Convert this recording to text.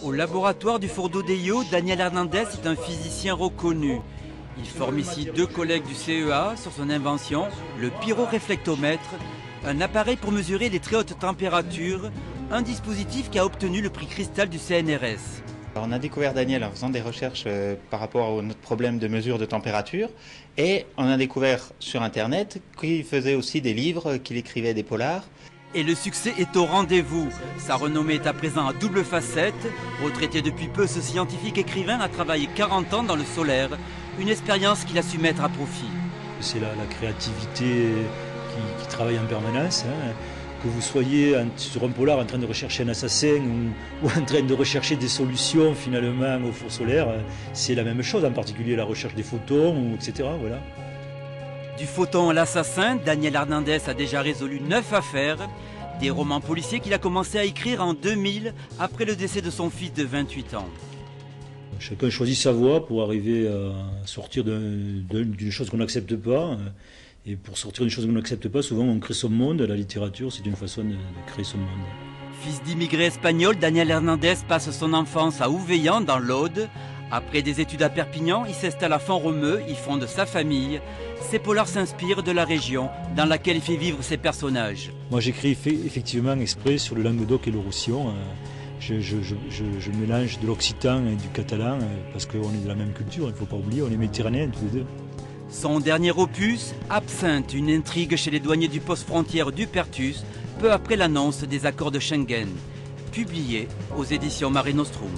Au laboratoire du Fourneau d'Eyo, Daniel Hernandez est un physicien reconnu. Il forme ici deux collègues du CEA sur son invention, le pyroréflectomètre, un appareil pour mesurer les très hautes températures, un dispositif qui a obtenu le prix Cristal du CNRS. On a découvert Daniel en faisant des recherches par rapport à notre problème de mesure de température et on a découvert sur internet qu'il faisait aussi des livres, qu'il écrivait des polars. Et le succès est au rendez-vous. Sa renommée est à présent à double facette. Retraité depuis peu, ce scientifique écrivain a travaillé 40 ans dans le solaire, une expérience qu'il a su mettre à profit. C'est la créativité qui travaille en permanence. Que vous soyez sur un polar en train de rechercher un assassin ou en train de rechercher des solutions finalement au four solaire, c'est la même chose, en particulier la recherche des photons, etc. Voilà. Du photon à l'assassin, Daniel Hernandez a déjà résolu 9 affaires, des romans policiers qu'il a commencé à écrire en 2000 après le décès de son fils de 28 ans. Chacun choisit sa voie pour arriver à sortir d'une chose qu'on n'accepte pas. Et pour sortir d'une chose qu'on n'accepte pas, souvent on crée son monde. La littérature, c'est une façon de créer son monde. Fils d'immigrés espagnols, Daniel Hernandez passe son enfance à Ouveillan, dans l'Aude. Après des études à Perpignan, il s'installe à Font-Romeu, il fonde sa famille. Ses polars s'inspirent de la région dans laquelle il fait vivre ses personnages. Moi j'écris effectivement exprès sur le Languedoc et le Roussillon. Je mélange de l'occitan et du catalan parce qu'on est de la même culture, il ne faut pas oublier, on est méditerranéens tous les deux. Son dernier opus, Absinthe, une intrigue chez les douaniers du poste frontière du Pertus, peu après l'annonce des accords de Schengen, publié aux éditions Mare Nostrum.